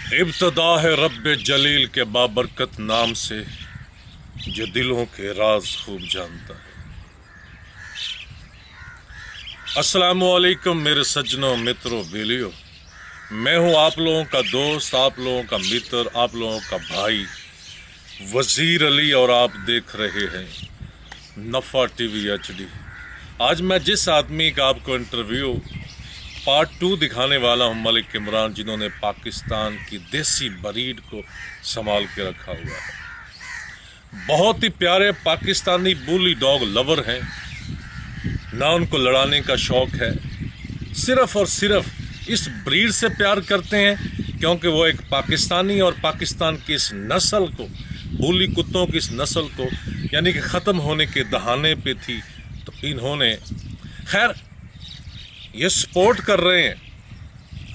इब्तदा है रब्बे जलील के बाबरकत नाम से, जो दिलों के राज खूब जानता है। अस्सलामुअलैकुम मेरे सज्जनों, मित्रों, बेलियों। मैं हूं आप लोगों का दोस्त, आप लोगों का मित्र, आप लोगों का भाई वजीर अली, और आप देख रहे हैं नफ़ा टीवी HD। आज मैं जिस आदमी का आपको इंटरव्यू पार्ट 2 दिखाने वाला हूं, मलिक इमरान, जिन्होंने पाकिस्तान की देसी ब्रीड को संभाल के रखा हुआ है। बहुत ही प्यारे पाकिस्तानी बुली डॉग लवर हैं। ना उनको लड़ाने का शौक है, सिर्फ और सिर्फ इस ब्रीड से प्यार करते हैं क्योंकि वो एक पाकिस्तानी और पाकिस्तान की इस नस्ल को, बुली कुत्तों की इस नस्ल को यानी कि ख़त्म होने के दहाने पे थी, तो इन्होंने खैर ये सपोर्ट कर रहे हैं।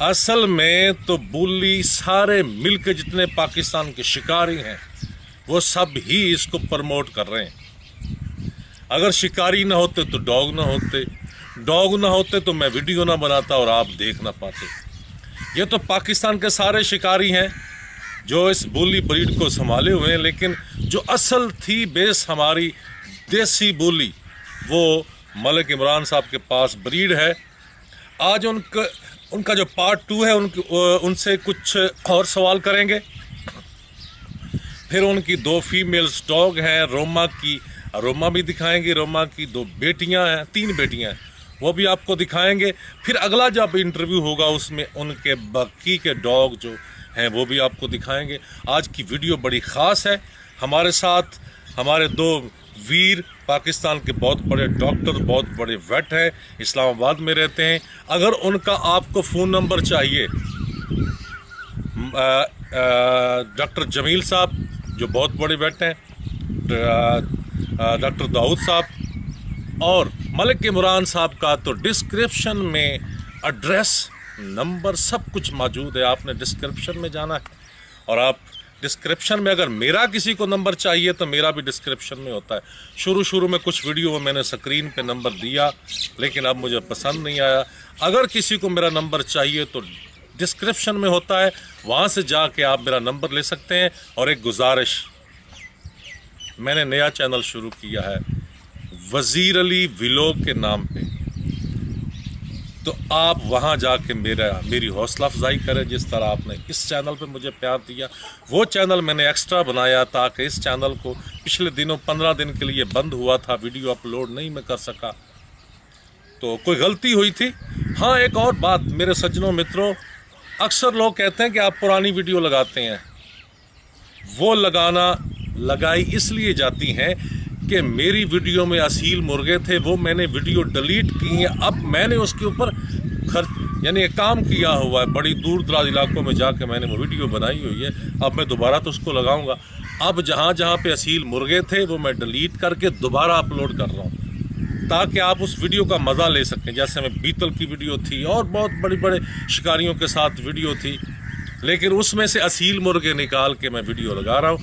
असल में तो बुली सारे मिलकर जितने पाकिस्तान के शिकारी हैं वो सब ही इसको प्रमोट कर रहे हैं। अगर शिकारी ना होते तो डॉग ना होते, डॉग ना होते तो मैं वीडियो ना बनाता और आप देख ना पाते। ये तो पाकिस्तान के सारे शिकारी हैं जो इस बुली ब्रीड को संभाले हुए हैं, लेकिन जो असल थी बेस हमारी देसी बुली, वो मलिक इमरान साहब के पास ब्रीड है। आज उनका जो पार्ट 2 है उनसे कुछ और सवाल करेंगे। फिर उनकी 2 फीमेल्स डॉग हैं, रोमा भी दिखाएंगे। रोमा की 2 बेटियां हैं, 3 बेटियां हैं, वो भी आपको दिखाएंगे। फिर अगला जब इंटरव्यू होगा उसमें उनके बाकी के डॉग जो हैं वो भी आपको दिखाएंगे। आज की वीडियो बड़ी ख़ास है। हमारे साथ हमारे 2 वीर, पाकिस्तान के बहुत बड़े डॉक्टर, बहुत बड़े वेट हैं, इस्लामाबाद में रहते हैं। अगर उनका आपको फ़ोन नंबर चाहिए, डॉक्टर जमील साहब जो बहुत बड़े वेट हैं, डॉक्टर दाऊद साहब और मलिक इमरान साहब का, तो डिस्क्रिप्शन में एड्रेस, नंबर सब कुछ मौजूद है। आपने डिस्क्रिप्शन में जाना है और आप डिस्क्रिप्शन में अगर मेरा किसी को नंबर चाहिए तो मेरा भी डिस्क्रिप्शन में होता है। शुरू में कुछ वीडियो में मैंने स्क्रीन पे नंबर दिया, लेकिन अब मुझे पसंद नहीं आया। अगर किसी को मेरा नंबर चाहिए तो डिस्क्रिप्शन में होता है, वहाँ से जाके आप मेरा नंबर ले सकते हैं। और एक गुजारिश, मैंने नया चैनल शुरू किया है वजीर अली व्लॉग के नाम पे, तो आप वहाँ जाके मेरी हौसला अफजाई करें। जिस तरह आपने इस चैनल पे मुझे प्यार दिया, वो चैनल मैंने एक्स्ट्रा बनाया ताकि इस चैनल को पिछले दिनों 15 दिन के लिए बंद हुआ था, वीडियो अपलोड नहीं मैं कर सका, तो कोई गलती हुई थी। हाँ, एक और बात मेरे सज्जनों, मित्रों, अक्सर लोग कहते हैं कि आप पुरानी वीडियो लगाते हैं। वो लगाई इसलिए जाती हैं कि मेरी वीडियो में असील मुर्गे थे, वो मैंने वीडियो डिलीट की हैं। अब मैंने उसके ऊपर यानी काम किया हुआ है, बड़ी दूर दराज इलाकों में जाके मैंने वो वीडियो बनाई हुई है। अब मैं दोबारा तो उसको लगाऊंगा। अब जहाँ पे असील मुर्गे थे वो मैं डिलीट करके दोबारा अपलोड कर रहा हूँ ताकि आप उस वीडियो का मज़ा ले सकें। जैसे मैं बीतल की वीडियो थी और बहुत बड़े शिकारियों के साथ वीडियो थी, लेकिन उसमें से असील मुर्गे निकाल के मैं वीडियो लगा रहा हूँ।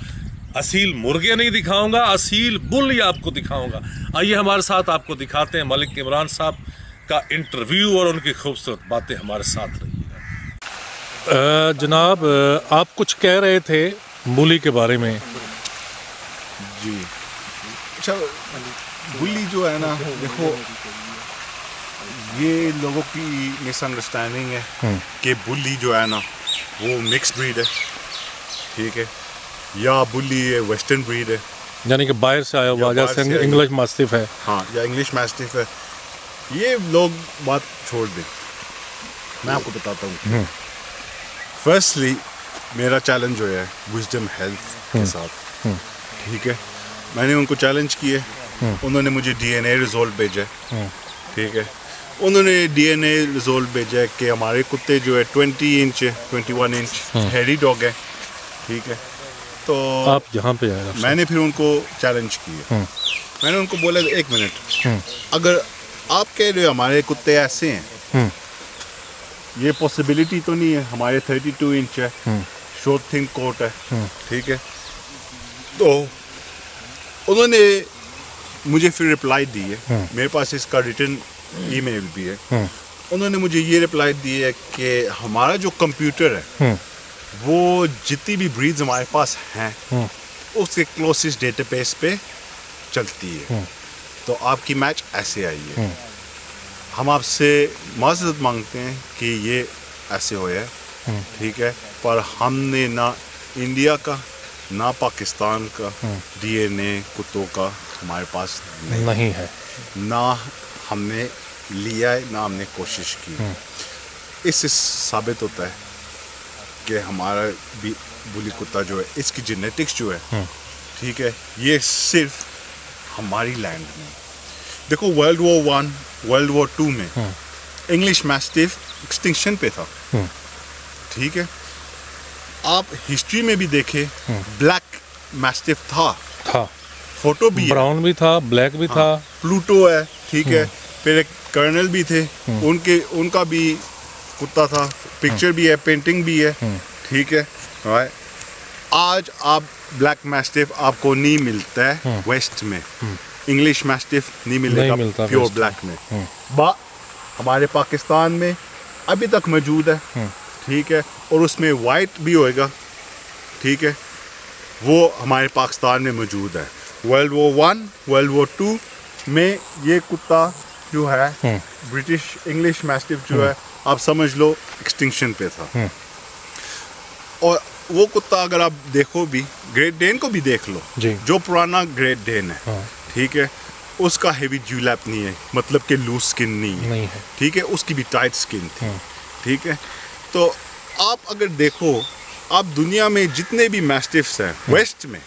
असील मुर्गे नहीं दिखाऊंगा, असील बुल आपको दिखाऊंगा। आइए हमारे साथ आपको दिखाते हैं मलिक इमरान साहब का इंटरव्यू और उनकी खूबसूरत बातें। हमारे साथ रहिएगा। जनाब, आप कुछ कह रहे थे बुली के बारे में। जी, अच्छा, बुली जो है ना, देखो, ये लोगों की मिसअंडरस्टैंडिंग है कि बुली जो है ना वो मिक्स ब्रीड है, ठीक है, या बुली वेस्टर्न ब्रीड है, यानी कि बाहर से आया हुआ, जैसे इंग्लिश मास्टिफ है। हाँ, या इंग्लिश मास्टिफ है। ये लोग बात छोड़ दें, मैं आपको बताता हूँ। फर्स्टली मेरा चैलेंज जो है विजडम हेल्थ के साथ, ठीक है, मैंने उनको चैलेंज किए, उन्होंने मुझे DNA रिजल्ट भेजा, ठीक है, उन्होंने DNA रिजल्ट भेजा कि हमारे कुत्ते जो है 21 इंच हेडी डॉग है, ठीक है। तो आप यहाँ पे आए, मैंने फिर उनको चैलेंज किया। मैंने उनको बोला, 1 मिनट, अगर आप कह रहे हो हमारे कुत्ते ऐसे हैं, ये पॉसिबिलिटी तो नहीं है, हमारे 32 इंच है, शॉर्ट थिन कोट है, ठीक है। तो उन्होंने मुझे फिर रिप्लाई दी है, मेरे पास इसका रिटन ईमेल भी है। उन्होंने मुझे ये रिप्लाई दी है कि हमारा जो कंप्यूटर है वो जितनी भी ब्रीड्स हमारे पास हैं उसके क्लोजेस्ट डेटाबेस पे चलती है। तो आपकी मैच ऐसे आई है। हम आपसे माज़रत मांगते हैं कि ये ऐसे हो है, ठीक है, पर हमने ना इंडिया का ना पाकिस्तान का डीएनए कुत्तों का हमारे पास नहीं है, ना हमने लिया है, ना हमने कोशिश की। इससे साबित होता है कि हमारा भी बुली कुत्ता जो है, इसकी जेनेटिक्स जो है, ठीक है, ये सिर्फ हमारी लैंड में। देखो वर्ल्ड वॉर 1, वर्ल्ड वॉर 2 में इंग्लिश मैस्टिफ एक्सटिंक्शन पे था, ठीक है। आप हिस्ट्री में भी देखे ब्लैक मैस्टिफ था, फोटो भी ब्राउन भी था, ब्लैक भी था, प्लूटो है, ठीक है। फिर एक कर्नल भी थे, उनका भी कुत्ता था, पिक्चर भी है, पेंटिंग भी है, ठीक है, राइट। आज आप ब्लैक मैस्टिफ आपको नहीं मिलता है वेस्ट में, इंग्लिश मैस्टिफ नहीं मिलेगा प्योर ब्लैक में, हमारे पाकिस्तान में अभी तक मौजूद है, ठीक है, और उसमें वाइट भी होएगा, ठीक है, वो हमारे पाकिस्तान में मौजूद है। वर्ल्ड वॉर 1, वर्ल्ड वॉर 2 में ये कुत्ता जो है ब्रिटिश इंग्लिश मैस्टिफ जो है, आप समझ लो एक्सटिंक्शन पे था। और वो कुत्ता अगर आप देखो भी, ग्रेट डेन को भी देख लो, जो पुराना ग्रेट डेन है, ठीक है, उसका हेवी ज्यूलैप नहीं है, मतलब कि लूज स्किन नहीं है, ठीक है, उसकी भी टाइट स्किन थी, ठीक है। तो आप अगर देखो, आप दुनिया में जितने भी मैस्टिफ्स हैं वेस्ट में,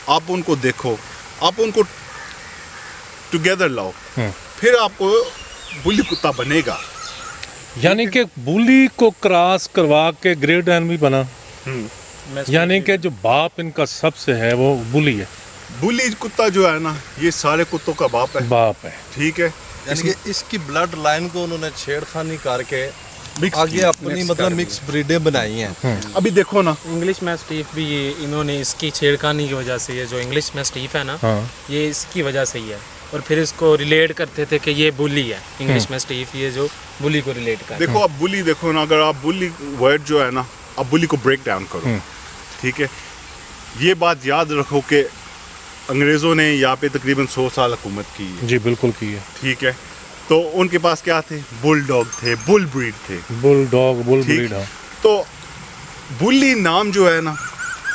आप उनको देखो, आप उनको टुगेदर लाओ, फिर आपको बुली कुत्ता बनेगा। यानी कि बुली को क्रॉस करवा के ग्रेट डेन भी बना, यानी कि जो बाप इनका सबसे है वो बुली है। बुली कुत्ता जो है ना, ये सारे कुत्तों का बाप है, ठीक है। यानी कि इसकी ब्लड लाइन को उन्होंने छेड़खानी करके आगे अपनी मतलब मिक्स ब्रीडें बनाई हैं। अभी देखो ना, इंग्लिश मैस्टीफ भी ये इन्होंने इसकी छेड़खानी की वजह से, ये जो इंग्लिश मैस्टीफ है ना, ये इसकी वजह से ही है। और फिर इसको रिलेट करते थे कि ये बुली है, इंग्लिश मैस्टीफ, ये जो बुली को रिलेट कर। देखो आप बुली देखो ना, अगर आप बुली वर्ड जो है ना, आप बुली को ब्रेक डाउन करो, ठीक है। ये बात याद रखो कि अंग्रेज़ों ने यहाँ पे तकरीबन 100 साल हुकूमत की है। जी बिल्कुल की है, ठीक है। तो उनके पास क्या थे? बुल डॉग थे, बुल ब्रीड थे, बुल डॉग, बुल ब्रीड। तो बुली नाम जो है ना,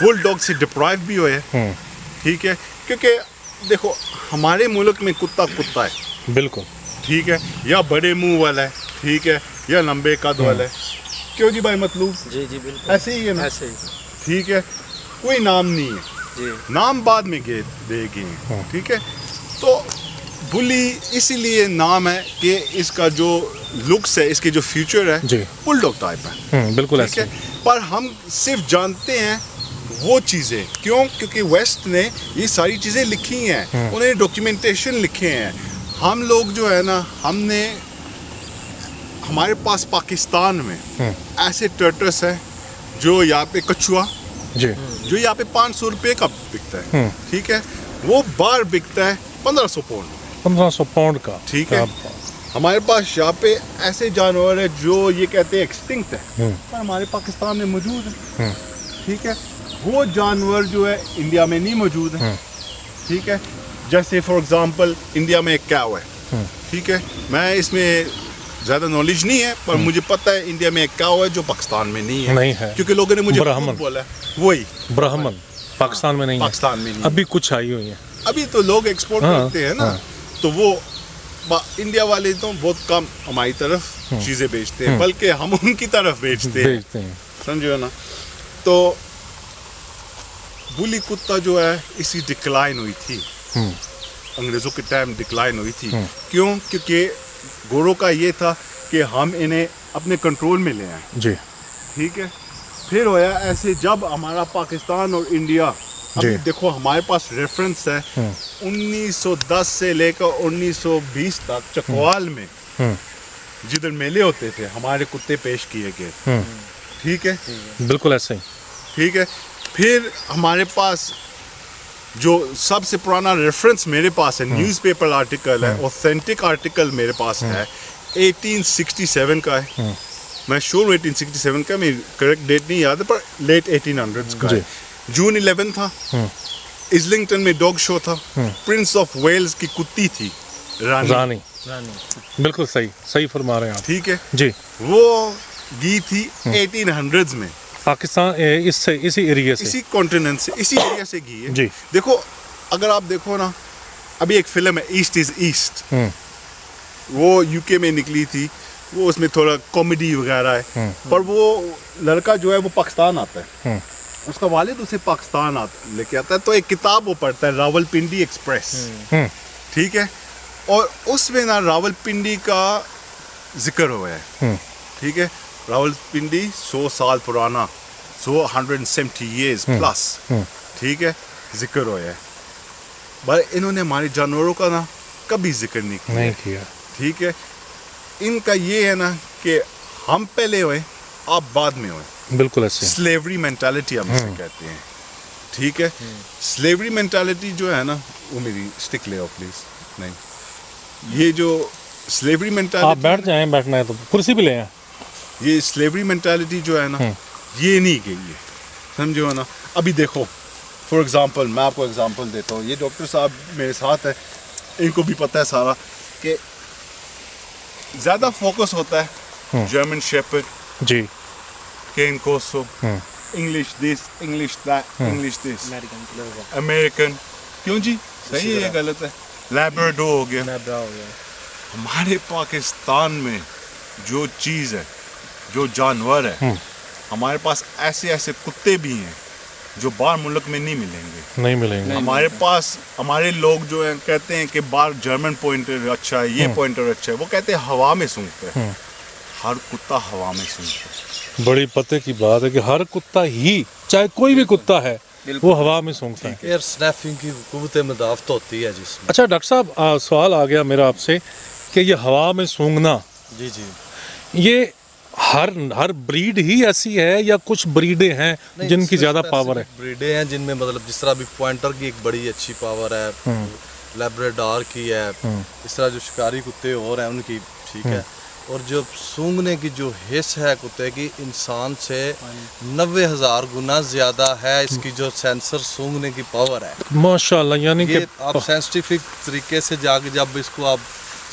बुल डॉग से डिप्राइव भी हुए, ठीक है, क्योंकि देखो हमारे मुल्क में कुत्ता कुत्ता है, बिल्कुल, ठीक है, या बड़े मुंह वाला है, ठीक है, या लंबे कद वाला है। क्यों जी भाई मतलूब? जी जी बिल्कुल ऐसे ही है ना, ऐसे ही, ठीक है, कोई नाम नहीं है जी, नाम बाद में देगी, ठीक है। तो बुली इसीलिए नाम है कि इसका जो लुक्स है, इसके जो फ्यूचर है, बुलडॉग टाइप है, बिल्कुल ऐसे है। पर हम सिर्फ जानते हैं वो चीज़ें, क्यों? क्योंकि वेस्ट ने ये सारी चीज़ें लिखी हैं, उन्हें डॉक्यूमेंटेशन लिखे हैं। हम लोग जो है ना, हमारे पास पाकिस्तान में ऐसे टर्टस है जो यहाँ पे कछुआ जो यहाँ पे 500 रुपये का बिकता है, ठीक है, वो बार बिकता है 1500 पाउंड, 1500 पाउंड का, ठीक है। हमारे पास यहाँ पे ऐसे जानवर है जो ये कहते हैं एक्सटिंक्ट है, पर हमारे पाकिस्तान में मौजूद है, ठीक है। वो जानवर जो है इंडिया में नहीं मौजूद है, ठीक है। जैसे फॉर एग्जांपल इंडिया में एक काऊ है, ठीक है, मैं इसमें ज़्यादा नॉलेज नहीं है, पर मुझे पता है इंडिया में एक काऊ है जो पाकिस्तान में नहीं है, क्योंकि लोगों ने मुझे बोला है, वही ब्राह्मण पाकिस्तान में नहीं है, पाकिस्तान में नहीं, अभी कुछ आई हुई है, अभी तो लोग एक्सपोर्ट करते हैं ना, तो वो इंडिया वाले तो बहुत कम हमारी तरफ चीज़ें बेचते हैं, बल्कि हम उनकी तरफ बेचते हैं, समझो ना। तो बुली कुत्ता जो है इसी डिक्लाइन हुई थी, अंग्रेज़ों के टाइम डिक्लाइन हुई थी। क्यों? क्योंकि गोरों का ये था कि हम इन्हें अपने कंट्रोल में ले आए, जी, ठीक है। फिर होया ऐसे, जब हमारा पाकिस्तान और इंडिया, अभी देखो हमारे पास रेफरेंस है 1910 से लेकर 1920 तक चकवाल में जिधर मेले होते थे हमारे कुत्ते पेश किए गए, ठीक है, बिल्कुल ऐसे ही, ठीक है। फिर हमारे पास जो सबसे पुराना रेफरेंस मेरे पास है, न्यूज़पेपर आर्टिकल है, ऑथेंटिक आर्टिकल मेरे पास है, 1867 का है, मैं श्योर 1867 का, मेरी करेक्ट डेट नहीं याद है, पर लेट 1800s का है। जून 11 था, इस्लिंगटन में डॉग शो था, प्रिंस ऑफ वेल्स की कुत्ती थी रानी। बिल्कुल सही, सही फरमा रहे हैं आप। ठीक है जी, वो गी थी 1800s में, पाकिस्तान इससे, इसी एरिया से, इसी कॉन्टिनेंट से, इसी एरिया से गी है। जी। देखो, अगर आप देखो ना, अभी एक फिल्म है ईस्ट इज ईस्ट, वो यूके में निकली थी, वो उसमें थोड़ा कॉमेडी वगैरह है, पर वो लड़का जो है वो पाकिस्तान आता है, उसका वालिद उसे पाकिस्तान लेके आता है, तो एक किताब वो पढ़ता है, रावलपिंडी एक्सप्रेस। ठीक है, और उसमें ना रावलपिंडी का जिक्र हुआ है। ठीक है, रावलपिंडी 100 साल पुराना, 170 years प्लस, ठीक है, जिक्र हुआ है। पर इन्होंने हमारे जानवरों का ना कभी जिक्र नहीं किया। ठीक है, इनका ये है ना कि हम पहले हुए, आप बाद में हुए। बिल्कुल ऐसे स्लेवरी मेंटालिटी हम इसे कहते हैं। ठीक है, स्लेवरी मेंटालिटी जो है ना, वो मेरी स्टिक ले आओ प्लीज। नहीं, ये जो स्लेवरी मेंटालिटी, आप बैठ जाएं, बैठना है तो कुर्सी भी ले आए। ये स्लेवरी मेंटालिटी जो है ना, ये नहीं गई है, समझो ना। अभी देखो, फॉर एग्जांपल, मैं आपको एग्जांपल देता हूँ, ये डॉक्टर साहब मेरे साथ है, इनको भी पता है सारा कि ज़्यादा फोकस होता है जर्मन शेपर्ड, जी, cane corso, English this, English that, English this, American. क्यों जी, सही है या गलत है? लैब्राडोर हो गया। हमारे पाकिस्तान में जो चीज़ है, जो जानवर है, हमारे पास ऐसे ऐसे कुत्ते भी हैं जो बाहर मुल्क में नहीं मिलेंगे। हमारे पास, हमारे लोग जो हैं कहते हैं कि बाहर जर्मन पॉइंटर अच्छा है, ये पॉइंटर अच्छा है, वो कहते हैं हवा में सूंघते हैं। हर कुत्ता हवा में सूंघता है। बड़ी पते की बात है कि हर कुत्ता ही, चाहे कोई भी कुत्ता है, वो हवा में सूंघता है। एयर स्नैफिंग की कुव्वत मुदाफ़त होती है जिसमें। अच्छा डॉक्टर साहब, सवाल आ गया मेरा आपसे कि ये हवा में सूंघना, जी जी, ये हर ब्रीड ही ऐसी है या कुछ ब्रीडें हैं जिनकी ज्यादा पावर है? ब्रीडें हैं जिनमें, मतलब जिस तरह अभी पॉइंटर की एक बड़ी अच्छी पावर है, लैब्राडोर की है, इस तरह जो शिकारी कुत्ते और हैं उनकी, ठीक है। और जो सूंघने की जो हिस्स है कुत्ते की, इंसान से 90,000 गुना ज्यादा है इसकी जो सेंसर सूंघने की पावर है। माशाल्लाह, यानी कि आप साइंटिफिक तरीके से जाके जब इसको आप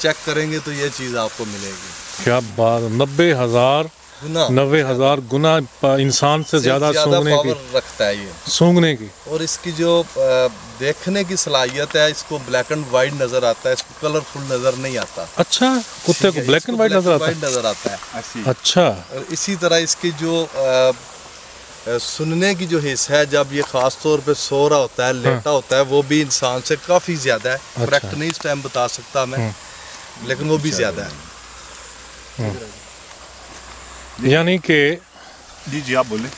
चेक करेंगे तो ये चीज़ आपको मिलेगी। क्या बात, 90,000 गुना इंसान से ज्यादा सूंघने की रखता है ये, सूंघने की। और इसकी जो देखने की सलाहियत है, इसको ब्लैक एंड वाइट नजर आता है, इसको कलरफुल नजर नहीं आता। अच्छा, कुत्ते को ब्लैक एंड वाइट नजर आता है? अच्छा। और इसी तरह इसकी जो सुनने की जो हिस्सा है, जब ये खास तौर पे सो रहा होता है, लेटा होता है, वो भी इंसान से काफी ज्यादा है। करेक्ट नहीं इस टाइम बता सकता मैं, लेकिन वो भी ज्यादा है। यानी कि जी आप बोले।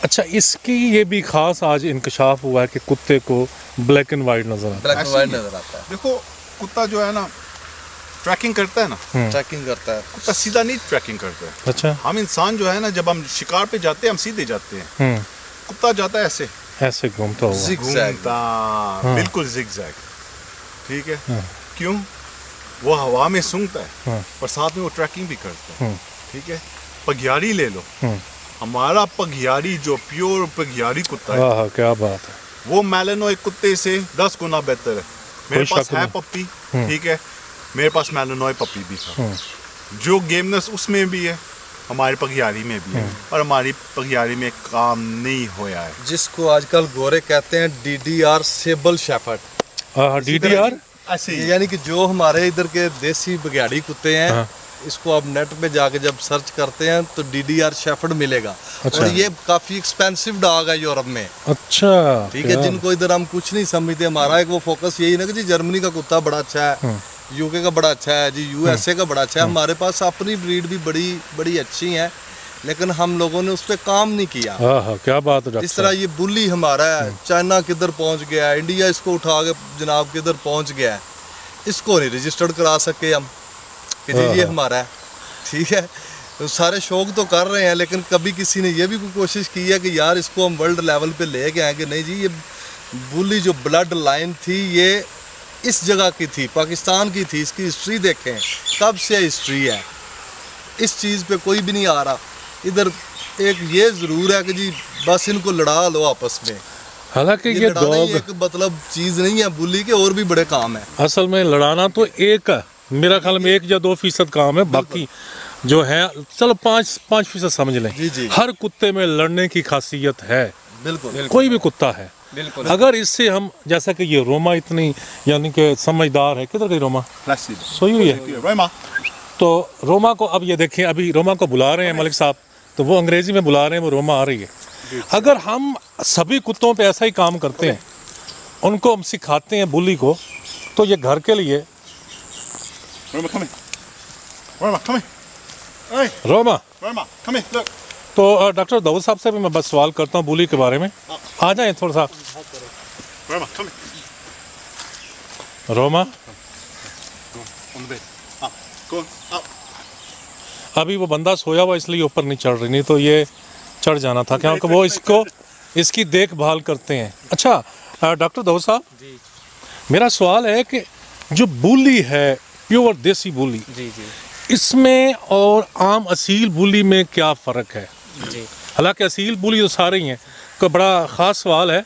अच्छा, इसकी ये भी खास आज इंकशाफ हुआ है कि कुत्ते को ब्लैक एंड वाइट नजर आता है। देखो, कुत्ता जो है ना, ट्रैकिंग करता है ना, ट्रैकिंग करता है, कुत्ता सीधा नहीं ट्रैकिंग करता है। अच्छा। हम इंसान जो है ना, जब हम शिकार पे जाते हैं हम सीधे जाते हैं, कुत्ता जाता है ऐसे घूमता हुआ, घूमता, बिल्कुल जिगजैग। ठीक है, क्यों? वो हवा में सूंघता है और साथ में वो ट्रैकिंग भी करता है। ठीक है, पघियारी ले लो, हमारा पघियारी जो प्योर पघियारी कुत्ता है, क्या बात है, वो मैलेनोइक कुत्ते से 10 गुना बेहतर है। मेरे पास है पप्पी, ठीक है, मेरे पास मैलेनोइक पप्पी भी था, जो गेमनेस उसमें भी है, हमारे पघियारी में भी है, और हमारी पघियारी में काम नहीं होया है, जिसको आजकल गोरे कहते हैं DDR सेबल शेफर्ड। DDR ऐसे ही, यानी कि जो हमारे इधर के देसी बघियाड़ी कुत्ते हैं, इसको आप नेट पे जाके जब सर्च करते हैं तो DDR शेफर्ड मिलेगा। अच्छा। और ये काफी एक्सपेंसिव डॉग है यूरोप में। अच्छा, ठीक है, जिनको इधर हम कुछ नहीं समझते, हमारा एक वो फोकस यही ना कि जी जर्मनी का कुत्ता बड़ा अच्छा है, UK का बड़ा अच्छा है जी, USA का बड़ा अच्छा है। हमारे पास अपनी ब्रीड भी बड़ी अच्छी है, लेकिन हम लोगों ने उस पर काम नहीं किया। क्या बात है। इस तरह ये बुली हमारा है, चाइना किधर पहुंच गया है, इंडिया इसको उठा के जनाब किधर पहुंच गया है, इसको नहीं रजिस्टर्ड करा सके हम कि जी ये हमारा है। ठीक है, तो सारे शौक तो कर रहे हैं, लेकिन कभी किसी ने ये भी कोई कोशिश की है कि यार इसको हम वर्ल्ड लेवल पे ले के आए कि नहीं जी, ये बुली जो ब्लड लाइन थी ये इस जगह की थी, पाकिस्तान की थी, इसकी हिस्ट्री देखें कब से हिस्ट्री है। इस चीज़ पे कोई भी नहीं आ रहा। इधर एक ये ज़रूर है कि जी बस इनको लड़ा लो आपस में। हालांकि ये लड़ाना ही डॉग एक मतलब चीज़ नहीं है बुली के, और भी बड़े काम है। असल में लड़ाना तो एक है, मेरा ख्याल में 1 या 2% काम है, बाकी जो है चलो 5% समझ लें। जी, जी। हर कुत्ते में लड़ने की खासियत है, बिल्कुल कोई भी कुत्ता है। बिल्कुल। अगर इससे हम, जैसा कि ये रोमा इतनी यानी कि समझदार है, किधर गई रोमा? Placid. सोई हुई है। Roma. तो रोमा को अब ये देखें, अभी रोमा को बुला रहे हैं मलिक साहब, तो वो अंग्रेजी में बुला रहे हैं, वो रोमा आ रही है। अगर हम सभी कुत्तों पे ऐसा ही काम करते हैं, उनको हम सिखाते हैं बुली को, तो ये घर के लिए Roma, come here. Roma, come here. Hey, Roma. Roma, come here. Look. तो डॉक्टर दाऊद साहब से भी मैं बस सवाल करता हूँ बुली के बारे में, आ जाएं थोड़ा सा। Roma, come here. Roma, On the bed. Up. Go on. Up. अभी वो बंदा सोया हुआ इसलिए ऊपर नहीं चढ़ रही, नहीं तो ये चढ़ जाना था, क्योंकि वो इसकी देखभाल करते हैं। अच्छा डॉक्टर दाऊद साहब, जी मेरा सवाल है कि जो बुली है, प्योर देसी बुली, जी जी इसमें और आम असील बुली में क्या फ़र्क है? जी। हालांकि असील बुली तो सारे ही हैं, कोई बड़ा ख़ास सवाल है,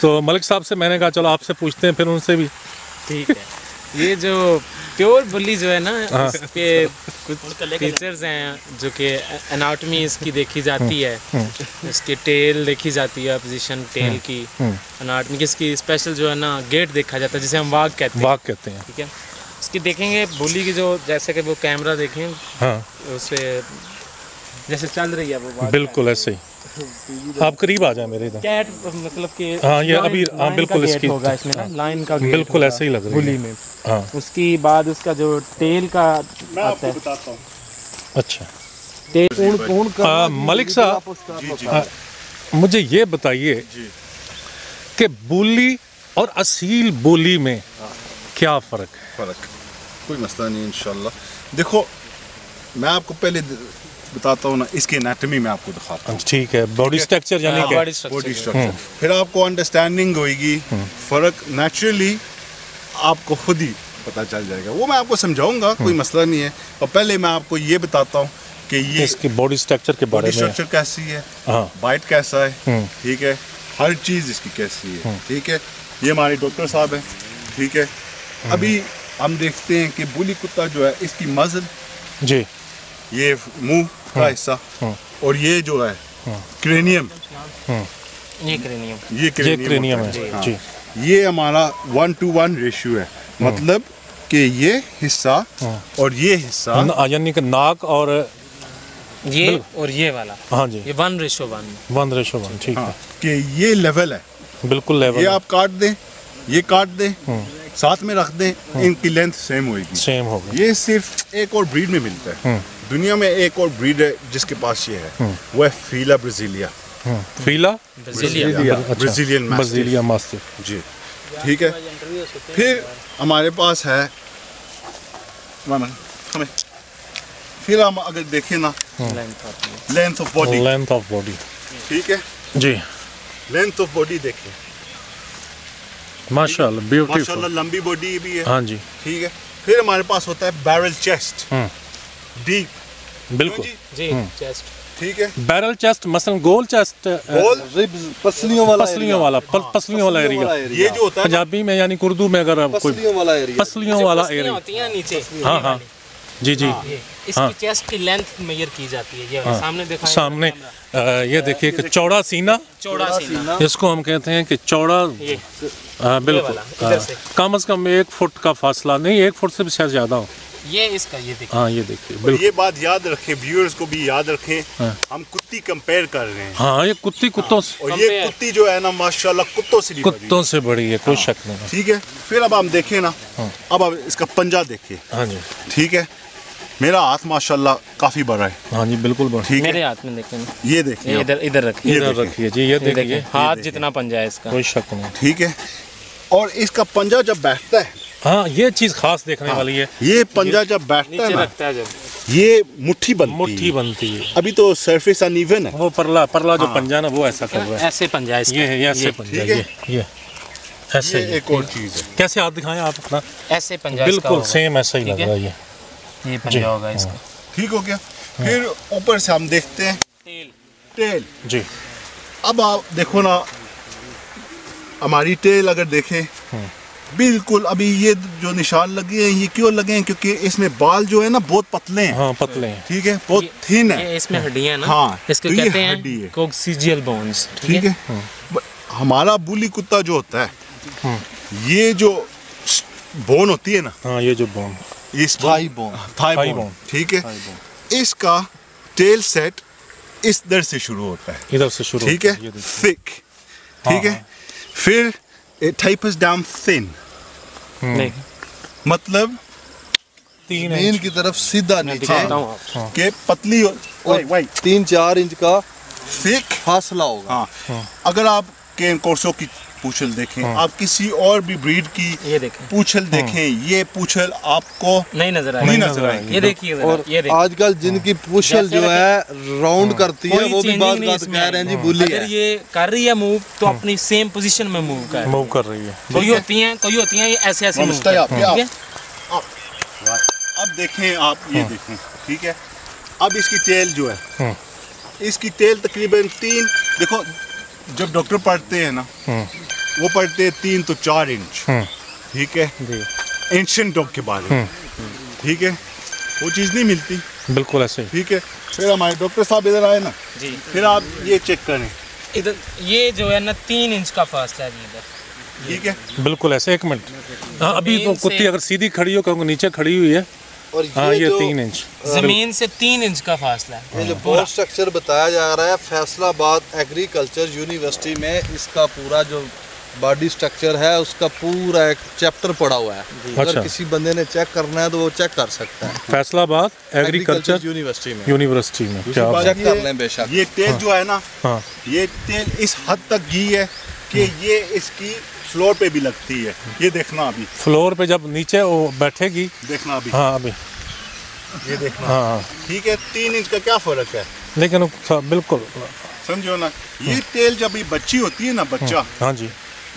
तो मलिक साहब से मैंने कहा चलो आपसे पूछते हैं, फिर उनसे भी। ठीक है। ये जो प्योर बुली जो है ना, इसके कुछ फीचर्स हैं जो कि एनाटॉमी इसकी देखी जाती है, इसकी टेल देखी जाती है, पोजीशन टेल की एनाटॉमी की, इसकी स्पेशल जो है ना गेट देखा जाता है जिसे हम वाग कहते हैं। वाग कहते हैं। ठीक है। इसकी देखेंगे बुली की जो, जैसे कि वो कैमरा देखें, हाँ उसे जैसे चल रही है वो वाग, बिल्कुल ऐसे ही। आप करीब आ जाए मेरे इधर। कैट मतलब कि हाँ, ये अभी हाँ बिल्कुल इसकी होगा इसमें ना, लाइन का गेट बिल्कुल होगा ऐसे ही लग रही बुली है। में। हाँ उसकी बाद उसका जो टेल का मैं आता आपको है, बताता हूँ। अच्छा। टेल पूर्ण मलिक साहब, मुझे ये बताइए कि बुली और असील बुली में क्या फ़र्क है? फर्क कोई मसला नहीं इंशाल्लाह। देखो मैं आपको पहले बताता हूँ ना, इसकी एनाटॉमी में आपको दिखाता हूँ। ठीक है, बॉडी स्ट्रक्चर यानी कि बॉडी बॉडी स्ट्रक्चर। स्ट्रक्चर, फिर आपको अंडरस्टैंडिंग होगी, फर्क नेचुरली आपको खुद ही पता चल जाएगा। वो मैं आपको समझाऊंगा, कोई मसला नहीं है। और पहले मैं आपको ये बताता हूँ कि ये इसकी बॉडी स्ट्रक्चर के बारे बॉडी में। स्ट्रक्चर कैसी है, हाँ बाइट कैसा है, ठीक है, हर चीज़ इसकी कैसी है, ठीक है। ये हमारे डॉक्टर साहब हैं, ठीक है। अभी हम देखते हैं कि बुली कुत्ता जो है, इसकी मज़ल, जी, ये मुंह का हिस्सा, और ये जो है क्रेनियम, ये क्रेनियम, ये क्रेनियम होता है। हाँ। जी, ये हमारा 1:1 रेशियो है, मतलब कि ये हिस्सा और ये हिस्सा, यानी कि नाक और ये और ये वाला, हाँ जी, ये 1:1। 1:1, ठीक हाँ, है, कि ये लेवल है, बिल्कुल ये लेवल आप काट दें, ये काट दें, साथ में रख दें, इनकी लेंथ सेम होगी। सेम होगा। ये सिर्फ एक और ब्रीड में मिलता है। दुनिया में एक और ब्रीड है जिसके पास ये है, वो है Fila Brasilia. Fila Brasilia. Brazilian Brasilia mastiff. जी, ठीक है। फिर हमारे पास है हमें, फिर हम अगर देखें ना, length of body, length of body, ठीक है, जी, लेंथ ऑफ बॉडी देखें, माशाल्लाह ब्यूटीफुल, माशाल्लाह लंबी बॉडी भी है, हाँ जी, ठीक है। फिर हमारे पास होता है बैरल चेस्ट, डीप, बिल्कुल, जी चेस्ट, ठीक है। बैरल चेस्ट, मसलन गोल चेस्ट, गोल रिब्स, पसलियों वाला पसलियों वाला, पसलियों वाला एरिया, ये जो होता है ना, पंजाबी में यानी उर्दू में अगर कोई पसलियों वाला एरिया, पसलियों वाला एरिया, होती है नीचे, हाँ हाँ, जी जी, ये इसकी चेस्ट की लेंथ मेजर की जाती है। ये सामने देखा है, सामने ये देखिए कि चौड़ा सीना, चौड़ा सीना, इसको हम कहते हैं कि चौड़ा, ये बिल्कुल, वाला, इधर से। कम से कम 1 फुट का फासला, नहीं 1 फुट से भी शायद ज़्यादा हो। ये इसका, ये देखिए, हाँ ये देखिए, और बिल्कुल, ये बात याद रखें, व्यूअर्स को भी याद रखें, हम कुत्ती कंपेयर कर रहे हैं, हाँ ये कुत्तों से, और ये कुत्ती जो है ना माशाल्लाह कुत्तों से भी बड़ी है, कुत्तों से बड़ी है, कोई शक नहीं है। ठीक है। फिर अब हम देखें ना, अब आप इसका पंजा देखिए, हाँ जी, ठीक है। मेरा हाथ माशाल्लाह काफी बड़ा है, हाँ जी, बिल्कुल बड़ी, ठीक है। मेरे हाथ में देखें, ये देखिए, इधर इधर रखिए, इधर रखिए जी, ये देखिए देखिए, हाथ जितना पंजा है इसका, कोई शक नहीं। ठीक है। और इसका पंजा जब बैठता है, हाँ ये चीज़ खास देखने वाली है, ये पंजा जब बैठता है नीचे ना, रखता है जब, ये मुट्ठी बनती मुट्ठी है। बनती है, अभी तो सरफेस अनइवन है, वो परला जो पंजा ना वो ऐसा कर रहा है, ऐसे पंजा है इसका, ये है, ये ऐसे पंजा, ठीक है। ये ऐसे ये ही। एक और चीज है। कैसे हाथ दिखाएं आप अपना, ऐसे पंजा इसका बिल्कुल होगा। सेम ऐसा ही ठीक लग है। रहा है ये, ये पंजा होगा इसका, ठीक हो गया। फिर ऊपर से हम देखते हैं टेल। जी। अब आप देखो ना, हमारी टेल अगर देखें, बिल्कुल अभी ये जो निशान लगे हैं, ये क्यों लगे हैं? क्योंकि इसमें बाल जो है ना बहुत पतले हैं। हाँ, पतले हैं। ठीक है, बहुत थिन है। ये इसमें हड्डियां ना, हाँ, इसको तो ये कहते हड्डी है। हैं कोक्सीजियल बोन्स। ठीक है। हमारा बुली कुत्ता जो होता है, ये जो बोन होती है ना, हाँ, ये जो बोन, इस thigh bone. Thigh thigh bone, bone. ठीक है। इसका टेल सेट इस दर से शुरू होता है, इधर से शुरू ठीक होता है, ये देखिए। थिक, ठीक है। फिर it tapers down thin, नहीं, मतलब 3 जमीन इंच की तरफ सीधा नीचे दिखाता हूँ आपको। के पतली हो, और 3-4 इंच का थिक। फासला होगा। हाँ, अगर आप केन कोर्सो की पूंछल देखें, आप किसी और भी ब्रीड की ये देखें, पूंछल देखें, ये पूंछल आपको नहीं नजर नहीं आएगी। नजर आएगी। ये देखिए जरा, और ये देखिए। आजकल जिनकी पूछल जैसे जो है राउंड करती है, कोई वो भी changing बात नहीं बात इसमें कह रहे हैं जी आई। बुली अगर है। ये कर रही है मूव तो अपनी सेम पोजीशन में मूव कर। मूव कर रही है। कोई होती हैं ये ऐसे ऐसे मूव stay up, करती हैं, yeah. ठीक है? अब देखें आप, ये देखें, ठीक है। अब इसकी टेल जो है, इसकी टेल तकरीबन 3, देखो जब डॉक्टर पढ़ते हैं ना, वो पढ़ते हैं 3 तो 4 इंच, ठीक है, जी, एंशिएंट डॉग के बारे में, ठीक है। वो चीज़ नहीं मिलती, बिल्कुल ऐसे ही। ठीक है। फिर हमारे डॉक्टर साहब इधर आए ना, जी, फिर आप ये चेक करें, इधर ये जो है ना 3 इंच का फासला है जी इधर। ठीक है। बिल्कुल ऐसे। 1 मिनट। हाँ, अभी तो जमीन से- कुत्ती अगर सीधी खड़ी हो, कहूँगा नीचे खड़ी हुई है। और हाँ, ये जो 3 इंच। जमीन से 3 इंच का फासला है। ये जो बोन स्ट्रक्चर बताया जा रहा है, फैसलाबाद एग्रीकल्चर यूनिवर्सिटी में इसका पूरा जो बॉडी स्ट्रक्चर है उसका पूरा एक चैप्टर पड़ा हुआ है। अगर अच्छा। किसी बंदे ने चेक करना है तो वो चेक कर सकता है फैसलाबाद एग्रीकल्चर यूनिवर्सिटी में। यूनिवर्सिटी में। क्या बात बात। चेक कर ये- लें बेशक। ये तेल जो है ना, हाँ, ये तेल इस हद तक घी है कि ये इसकी फ्लोर पे भी लगती है। ये देखना अभी, फ्लोर पे जब नीचे वो बैठेगी। देखना अभी, हाँ, अभी। ये देखना, हाँ, ठीक है। 3 इंच का क्या फर्क है, लेकिन बिल्कुल। समझो ना। ये तेल जब ये बच्ची होती है ना, बच्चा, हाँ जी,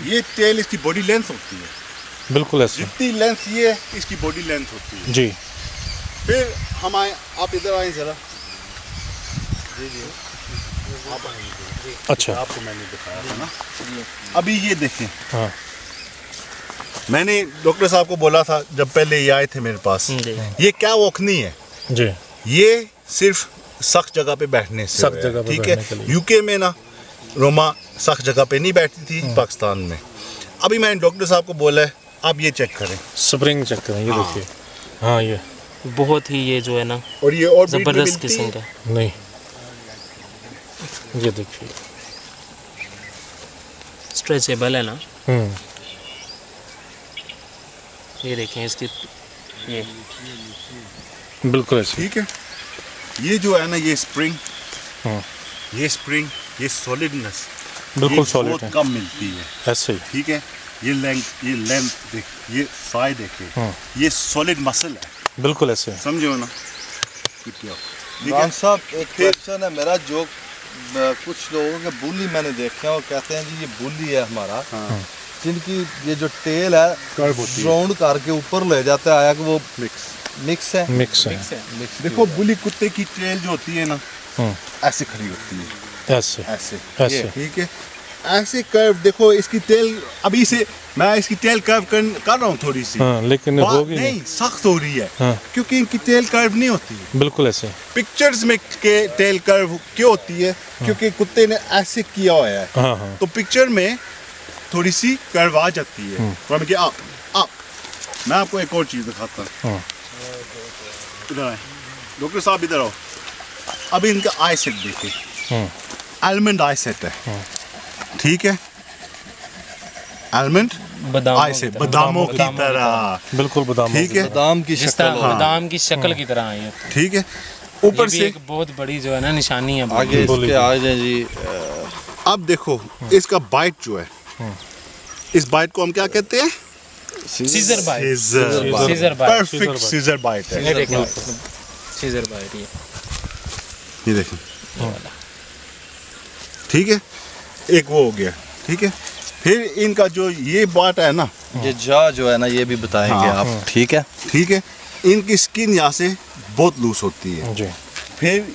ये तेल इसकी बॉडी लेंथ होती है। बिल्कुल ऐसे। जितनी लेंथ ये है, इसकी बॉडी लेंथ होती है। जी, फिर हम आए, आप इधर आए जरा। अच्छा। आपको मैंने दिखाया था ना, अभी ये देखें। हाँ, मैंने डॉक्टर साहब को बोला था जब पहले ये आए थे मेरे पास, ये क्या वोखनी है, जी, ये सिर्फ सख्त जगह पे बैठने से सख्त हुआ है, जगह पे ठीक बैठने के है। लिए। यूके में ना रोमा सख्त जगह पे नहीं बैठती थी, पाकिस्तान में। अभी मैंने डॉक्टर साहब को बोला है आप ये चेक करें, स्प्रिंग चेक करें। ये देखिए। हाँ, ये बहुत ही ये जो है ना और ये और breed में जबरदस्त मिलती किस्म है। का। नहीं, ये देखिए। स्ट्रेचेबल है ना, हम्म, ये देखें इसकी ये बिल्कुल ऐसे। ठीक है। ये जो है ना, ये स्प्रिंग, हाँ, ये स्प्रिंग, ये सॉलिडनेस बिल्कुल सॉलिड बहुत है। कम मिलती है, ऐसे ही। ठीक है। ये लेंथ देख, ये साइज देखिए, हाँ, ये सॉलिड मसल है, बिल्कुल ऐसे। समझो ना। ठीक है। खान साहब एक क्वेश्चन है मेरा, जो कुछ लोगों के बुली मैंने देखे हैं, वो कहते हैं जी ये बुली है हमारा, हाँ, जिनकी ये जो टेल है कर्व होती है, राउंड करके ऊपर ले जाता है, आया कि वो मिक्स। मिक्स है। मिक्स है। मिक्स देखो बुली कुत्ते की टेल जो होती है ना, हम्म, ऐसे खड़ी होती है, ऐसे ऐसे, ऐसे। ठीक है। ऐसे कर्व देखो इसकी टेल, अभी से मैं इसकी टेल कर्व कर रहा हूँ थोड़ी सी, हाँ, लेकिन बात होगी नहीं, सख्त हो रही है, हाँ, क्योंकि इनकी टेल कर्व नहीं होती है। बिल्कुल ऐसे। पिक्चर्स में के टेल कर्व क्यों होती है, क्योंकि कुत्ते ने ऐसे किया हुआ है, हाँ, हाँ, तो पिक्चर में थोड़ी सी कर्व आ जाती है। तो हम क्या आप मैं आपको एक और चीज़ दिखाता हूँ। हाँ, इधर आए डॉक्टर साहब, इधर आओ। अभी इनका आई सेट देखिए, हाँ, आलमंड आई सेट है, ठीक है। आलमंड बादाम आई सेट, बादामों की तरह, बिल्कुल बादाम। ठीक है, बादाम की जिस शक्ल तरह हो। बादाम की शक्ल की तरह है ये। ठीक है। ये ऊपर भी से एक बहुत बड़ी जो है ना निशानी है। आगे बोलिए। इसके आ जाए जी। अब देखो इसका बाइट जो है, इस बाइट को हम क्या कहते हैं? Scissor bite. Scissor scissor bite. Perfect scissor bite है। ये देखो सीजर बाइट ये देखें, ठीक है। एक वो हो गया, ठीक है। फिर इनका जो ये बात है ना, ये जा जो है ना, ये भी बताएंगे हाँ, आप, ठीक है। ठीक है। इनकी स्किन यहाँ से बहुत लूज होती है। जी फिर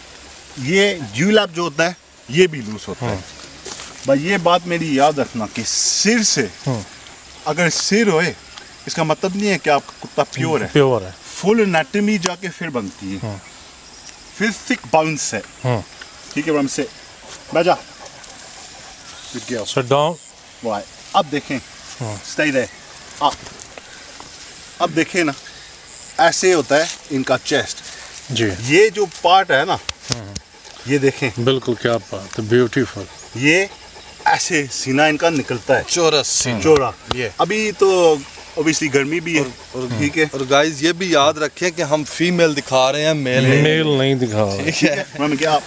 ये ड्यूलैप जो होता है ये भी लूज होता है। भाई ये बात मेरी याद रखना कि सिर से अगर सिर होए इसका मतलब नहीं है कि आपका कुत्ता प्योर है। प्योर है। फुल एनाटॉमी जाके फिर बनती है। फिर थिक बाउंस है। ठीक है, से बैठ जा। Sit down. वाह, अब देखें, स्टे देयर। अब देखें ना, ऐसे होता है इनका चेस्ट। जी ये जो पार्ट है ना, ये देखें, बिल्कुल, क्या बात है, ब्यूटीफुल। ये ऐसे सीना इनका निकलता है, चौरस चौड़ा। ये अभी तो ऑब्वियसली गर्मी भी है, ठीक है। और गाइस ये भी याद रखें कि हम फीमेल दिखा रहे हैं, मेल नहीं दिखा रहा। ठीक है। मैम क्या आप,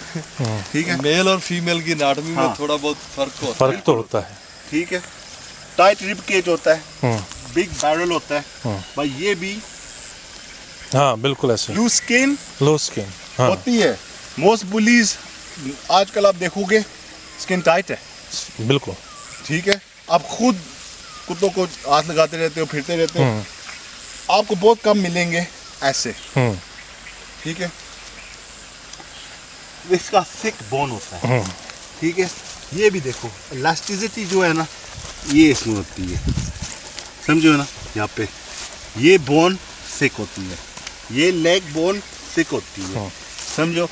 ठीक है, मेल और फीमेल की एनाटॉमी में हाँ। थोड़ा बहुत फर्क फर्क तो होता है। ठीक है। टाइट रिब केज होता है, बिग बैरल होता है। भाई ये भी हाँ बिल्कुल ऐसे। लूज स्किन लो स्किन होती है। मोस्ट बुलीज आजकल आप देखोगे स्किन टाइट है, बिल्कुल। ठीक है। आप खुद कुत्तों को हाथ लगाते रहते हो, फिरते रहते हो, आपको बहुत कम मिलेंगे ऐसे, ठीक है। इसका थिक बोन होता है, ठीक है। ये भी देखो, इलास्टिसिटी जो है ना, ये इसमें होती है, समझो ना। यहाँ पे ये बोन थिक होती है, ये लेग बोन थिक होती है, समझो।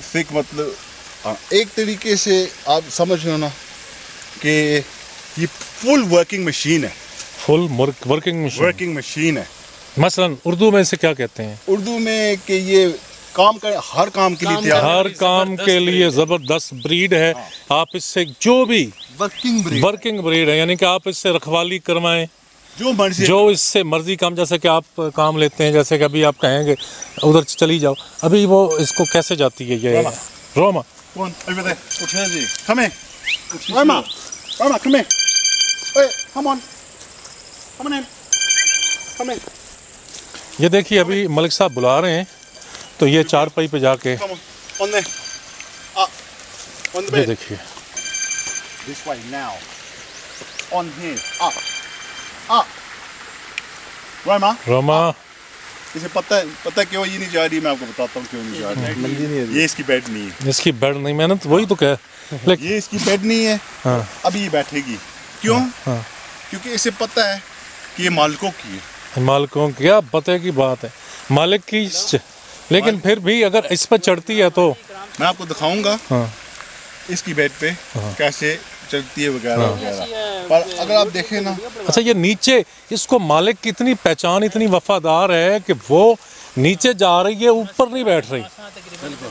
थिक मतलब एक तरीके से आप समझ लो ना कि ये फुल वर्किंग मशीन है। फुल वर्किंग मशीन है। मसलन उर्दू में इसे क्या कहते हैं? उर्दू में कि ये काम कर, हर काम के लिए तैयार, हर काम के लिए जबरदस्त ब्रीड है। आप इससे जो भी वर्किंग ब्रीड है, यानी कि आप इससे रखवाली करवाएं, जो मर्जी, जो इससे मर्जी काम, जैसे कि आप काम लेते हैं, जैसे कि अभी आप कहेंगे उधर चली जाओ, अभी वो इसको कैसे जाती है ये रोमा? कौन अभी बताए? उठिए जी, come here, Roma, come here, hey, come on in, come in, ये देखिए अभी मलिक साहब बुला रहे हैं, तो ये चारपाई पे जाके come on there, on the ये bed, देखिए this way now, on here, up, Roma, Roma इसे पता है क्यों ये नहीं जा रही? मैं आपको बताता हूँ क्यों नहीं जा रही। ये इसकी बेड नहीं है, इसकी बेड नहीं, मैंने तो वही तो कहा, लेकिन ये इसकी बेड नहीं है। हाँ। अभी ये बैठेगी, क्यों? हाँ। क्योंकि इसे पता है कि ये मालिकों की है। मालिकों की क्या पते की बात है, मालिक की, लेकिन फिर भी अगर इस पर चढ़ती है तो मैं आपको दिखाऊंगा हाँ। इसकी बेड पे कैसे चलती है वगैरह वगैरह। पर अगर आप देखें ना, अच्छा ये नीचे, इसको मालिक की इतनी पहचान, इतनी वफादार है कि वो नीचे जा रही है, ऊपर नहीं बैठ रही।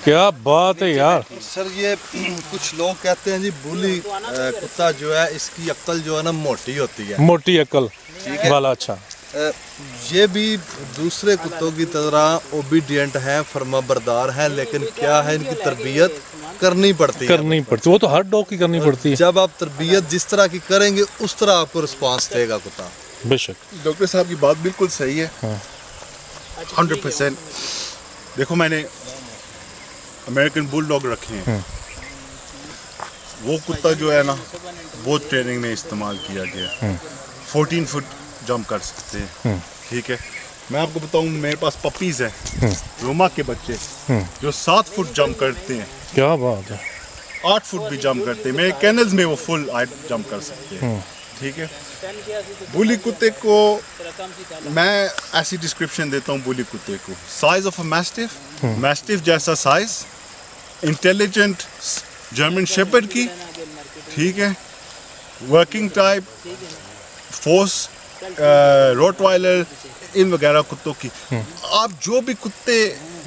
क्या बात है यार। सर ये कुछ लोग कहते हैं जी बुली कुत्ता जो है इसकी अक्ल जो है ना मोटी होती है, मोटी अकल वाला। अच्छा ये भी दूसरे कुत्तों की तरह ओबीडियंट है, फर्माबरदार है, लेकिन क्या है इनकी तरबियत करनी पड़ती है। वो तो हर डॉग की करनी पड़ती है। जब आप तरबियत जिस तरह की करेंगे उस तरह आपको रिस्पांस देगा कुत्ता। बेशक डॉक्टर साहब की बात बिल्कुल सही है, 100%। देखो मैंने अमेरिकन बुल डॉग रखे हैं, वो कुत्ता जो है ना वो ट्रेनिंग में इस्तेमाल किया गया, 14 फुट जंप कर सकते हैं, ठीक है। मैं आपको बताऊं, मेरे पास पपीज हैं, रोमा के बच्चे जो 7 फुट जंप करते हैं, क्या बात है, 8 फुट भी जंप करते हैं। मेरे कैनल्स में वो फुल हाइट जंप कर सकते हैं, ठीक है। बुली कुत्ते को मैं ऐसी डिस्क्रिप्शन देता हूँ, बुली कुत्ते को size of a mastiff, mastiff जैसा साइज, इंटेलिजेंट जर्मन शेपर्ड की, ठीक है, वर्किंग टाइप, फोर्स, रोटवाइलर, इन वगैरह कुत्तों की। आप जो भी कुत्ते,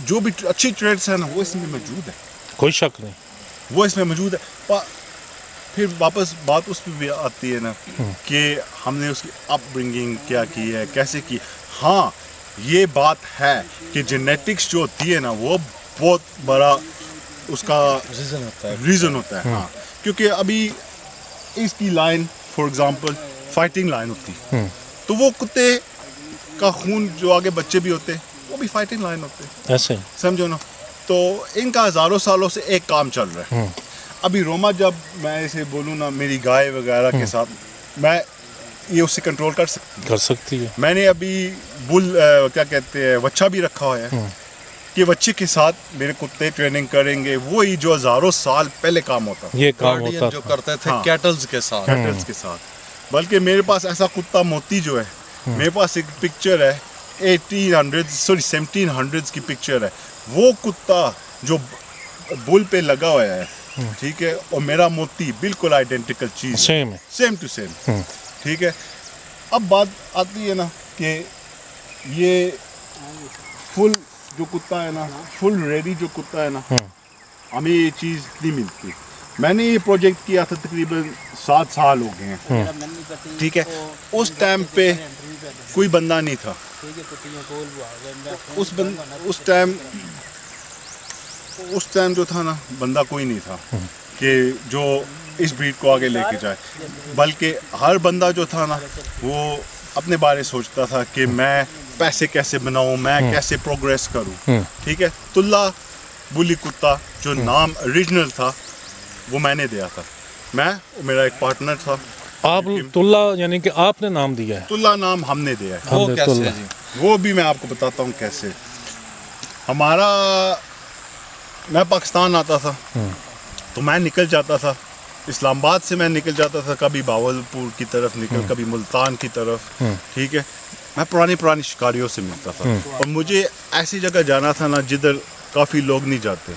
जो भी अच्छी ट्रेड्स हैं ना, वो इसमें मौजूद है, कोई शक नहीं, वो इसमें मौजूद है। फिर वापस बात उस पर भी आती है ना कि हमने उसकी अपब्रिंगिंग क्या की है, कैसे की। हाँ, ये बात है कि जेनेटिक्स जो होती है ना वो बहुत बड़ा उसका रीज़न होता है। हाँ, क्योंकि अभी इसकी line for example fighting line होती है, तो वो कुत्ते का खून जो आगे बच्चे भी होते हैं वो भी फाइटिंग लाइन होते हैं, ऐसे समझो ना। तो इनका हज़ारों सालों से एक काम चल रहा है। अभी रोमा, जब मैं इसे बोलूँ ना मेरी गाय वगैरह के साथ, मैं ये उससे कंट्रोल कर सकती है। मैंने अभी बुल क्या कहते हैं वच्छा भी रखा हुआ है कि बच्चे के साथ मेरे कुत्ते ट्रेनिंग करेंगे, वो ही जो हजारों साल पहले काम होता ये काम होता जो करते थे हाँ। कैटल्स के साथ। बल्कि मेरे पास ऐसा कुत्ता मोती जो है, मेरे पास एक पिक्चर है 1700s की पिक्चर है, वो कुत्ता जो बुल पे लगा हुआ है, ठीक है, और मेरा मोती बिल्कुल आइडेंटिकल चीज सेम है, सेम टू सेम, ठीक है। अब बात आती है ना कि ये फुल जो कुत्ता है ना, फुल रेडी जो कुत्ता है ना, हमें ये चीज़ नहीं मिलती। मैंने ये प्रोजेक्ट किया था तकरीबन 7 साल हो गए हैं, ठीक है। उस टाइम पे कोई बंदा नहीं था, उस टाइम जो था ना, बंदा कोई नहीं था कि जो इस ब्रीड को आगे लेके जाए, बल्कि हर बंदा जो था ना वो अपने बारे सोचता था कि मैं पैसे कैसे बनाऊं, मैं कैसे प्रोग्रेस करूं, ठीक है। तुल्ला बुली कुत्ता जो नाम ओरिजिनल था वो मैंने दिया था, मैं और मेरा एक पार्टनर था। आप तुल्ला यानी कि आपने नाम दिया है? तुल्ला नाम हमने दिया है। वो कैसे जी? वो भी मैं आपको बताता हूँ कैसे। मैं पाकिस्तान आता था तो मैं निकल जाता था, इस्लामाबाद से मैं निकल जाता था, कभी बावलपुर की तरफ निकल, कभी मुल्तान की तरफ, ठीक है। मैं पुरानी शिकारियों से मिलता था और मुझे ऐसी जगह जाना था ना जिधर काफ़ी लोग नहीं जाते,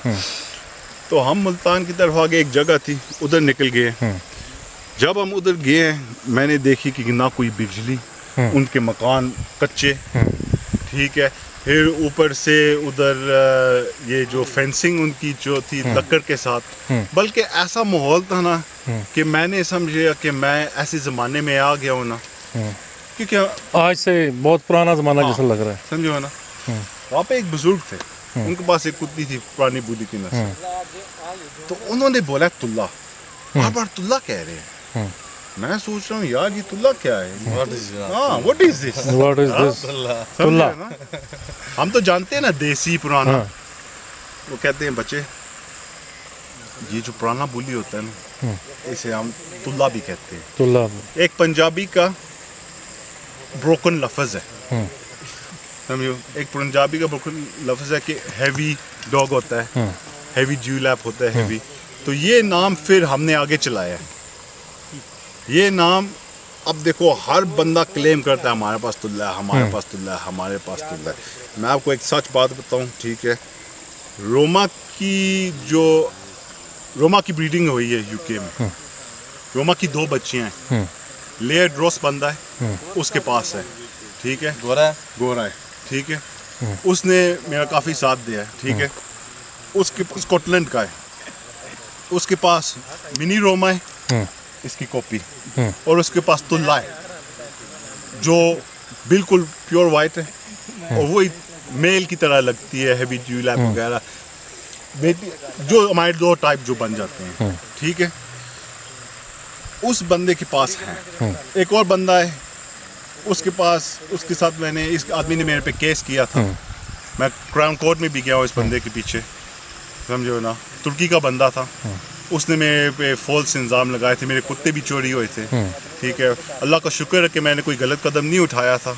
तो हम मुल्तान की तरफ आगे एक जगह थी, उधर निकल गए। जब हम उधर गए मैंने देखी कि ना कोई बिजली, उनके मकान कच्चे, ठीक है। फिर ऊपर से उधर ये जो फेंसिंग उनकी जो थी लकड़ के साथ, बल्कि ऐसा माहौल था ना कि मैंने समझा कि मैं ऐसे ज़माने में आ गया हूँ ना, क्योंकि आज से बहुत पुराना ज़माना जैसा लग रहा है, समझो ना। वहाँ पे एक बुजुर्ग थे, उनके पास एक कुत्ती थी पुरानी बूढ़ी की नस्ल, तो उन्होंने बोला तुल्ला, बार बार तुल्ला कह रहे हैं। मैं सोच रहा हूँ यार ये तुल्ला क्या है, व्हाट इज दिस तुल्ला। हम तो जानते हैं ना देसी पुराना, वो कहते हैं बच्चे ये जो पुराना बोली होता है ना, इसे हम तुल्ला भी कहते हैं। तुल्ला एक पंजाबी का ब्रोकन लफ्ज है, समझो, एक पंजाबी का ब्रोकन लफ्ज है कि हैवी डॉग होता है, हैवी ज्यूलैप होता है, हैवी। तो ये नाम फिर हमने आगे चलाया है, ये नाम। अब देखो हर बंदा क्लेम करता है हमारे पास तुल्ला है, हमारे पास तुल्ला है, हमारे पास तुल्ला है। मैं आपको एक सच बात बताऊं, ठीक है, रोमा की ब्रीडिंग हुई है यूके में। रोमा की 2 बच्चियां हैं, लेयर ड्रॉस बंदा है उसके पास है, ठीक है, गोरा है, ठीक है। उसने मेरा काफ़ी साथ दिया है, ठीक है। उसके स्कॉटलैंड का है, उसके पास मिनी रोमा है, इसकी कॉपी, और उसके पास तुल्ला है जो बिल्कुल प्योर वाइट है और वही मेल की तरह लगती है, हैवी ज्यूलैप वगैरह, बेटी जो हमारे 2 टाइप जो बन जाते हैं, ठीक है। उस बंदे के पास है। एक और बंदा है उसके पास, उसके साथ मैंने, इस आदमी ने मेरे पे केस किया था, मैं क्राउन कोर्ट में भी गया हूँ इस बंदे के पीछे, समझो ना। तुर्की का बंदा था, उसने मेरे पे फॉल्स इल्ज़ाम लगाए थे, मेरे कुत्ते भी चोरी हुए थे, ठीक है। अल्लाह का शुक्र है कि मैंने कोई गलत कदम नहीं उठाया था,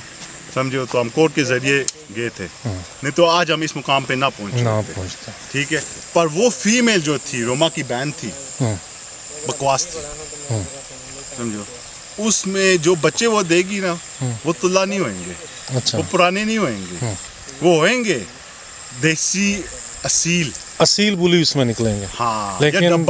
समझो, तो हम कोर्ट के ज़रिए गए थे, नहीं तो आज हम इस मुकाम पे ना पहुँचते, ठीक है। पर वो फीमेल जो थी, रोमा की बहन थी, बकवास थी, समझो। उसमें जो बच्चे वो देगी ना, वो तुल्ला नहीं होंगे, वो पुराने नहीं होंगे, वो होंगे देसी असील बुली उसमें निकलेंगे। हाँ, लेकिन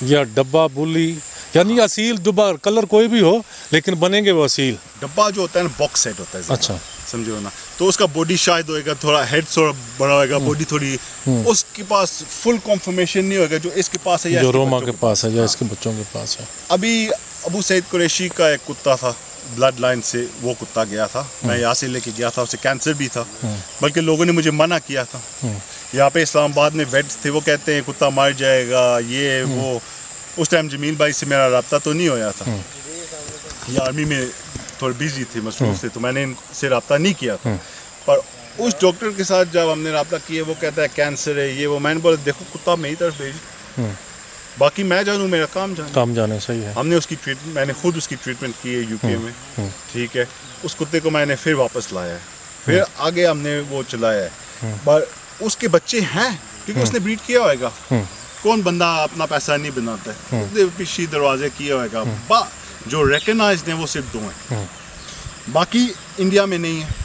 या डब्बा बुली, यानी असील दुबा कलर कोई भी हो, लेकिन बनेंगे वो असील। डब्बा जो होता है ना, बॉक्स सेट होता है, अच्छा, समझो ना। तो उसका बॉडी शायद होएगा थोड़ा, हेड थोड़ा बड़ा होएगा, बॉडी थोड़ी, उसके पास फुल कॉन्फर्मेशन नहीं होगा जो इसके पास है, या जो रोमा के पास है या इसके बच्चों के पास है। अभी अबू सईद कुरैशी का एक कुत्ता था, ब्लड लाइन से वो कुत्ता गया था, मैं यहाँ से लेके गया था, उसे कैंसर भी था, बल्कि लोगों ने मुझे मना किया था। यहाँ पे इस्लामाबाद में वेट्स थे, वो कहते हैं कुत्ता मर जाएगा, ये वो। उस टाइम जमील भाई से मेरा रब्ता तो नहीं होया था, ये आर्मी में थोड़ी बिजी थे, मसरूफ थे, तो मैंने इनसे रब्ता नहीं किया था। पर उस डॉक्टर के साथ जब हमने रब्ता किया, वो कहता है कैंसर है, ये वो। मैंने बोला देखो कुत्ता मेरी तरफ भेज, बाकी मैं जानूँ मेरा काम जाने। काम जाने सही है। हमने उसकी मैंने खुद उसकी ट्रीटमेंट की है यूके में, ठीक है। उस कुत्ते को मैंने फिर वापस लाया है, फिर आगे हमने वो चलाया है। पर उसके बच्चे हैं क्योंकि उसने ब्रीड किया होगा। कौन बंदा अपना पैसा नहीं बनाता है, उसने पीछे दरवाजे किया होगा। जो रिकग्नाइज्ड हैं वो सिर्फ 2 हैं, बाकी इंडिया में नहीं है।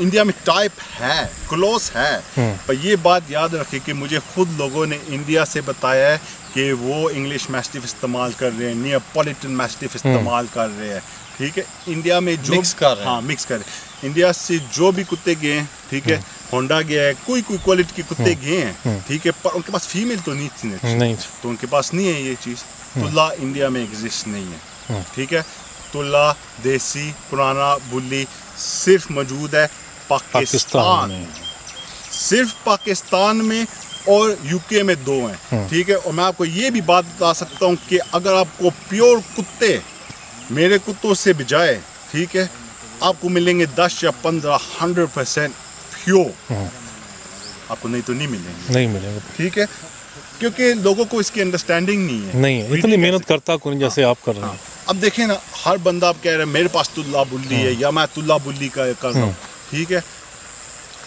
इंडिया में टाइप है, क्लोज है, पर ये बात याद रखें कि मुझे खुद लोगों ने इंडिया से बताया है कि वो इंग्लिश मैस्टिफ इस्तेमाल कर रहे हैं, नियापोलिटन मैस्टिफ इस्तेमाल कर रहे हैं, ठीक है। इंडिया में जो मिक्स कर रहे हैं। हाँ मिक्स कर रहे हैं। इंडिया से जो भी कुत्ते गए हैं, ठीक है, होंडा गया है, कोई क्वालिटी के कुत्ते गए हैं, ठीक है, पर उनके पास फीमेल तो नहीं थी, तो उनके पास नहीं है ये चीज़। तुल्ला इंडिया में एग्जिस्ट नहीं है, ठीक है। तुल्ला देसी पुराना बुल्ली सिर्फ मौजूद है पाकिस्तान में, सिर्फ पाकिस्तान में, और यूके में 2 हैं, ठीक है। और मैं आपको ये भी बात बता सकता हूँ कि अगर आपको प्योर कुत्ते मेरे कुत्तों से बजाय, ठीक है, आपको मिलेंगे 10 या 15 100% प्योर, आपको नहीं तो नहीं मिलेंगे, ठीक है, क्योंकि लोगों को इसकी अंडरस्टैंडिंग नहीं है, इतनी मेहनत करता कौन जैसे आप कर रहे हैं। अब देखें ना, हर बंदा आप कह रहे हैं मेरे पास तुल्ला बुल्ली है या मैं तुल्ला बुल्ली का कर रहा हूँ, ठीक है।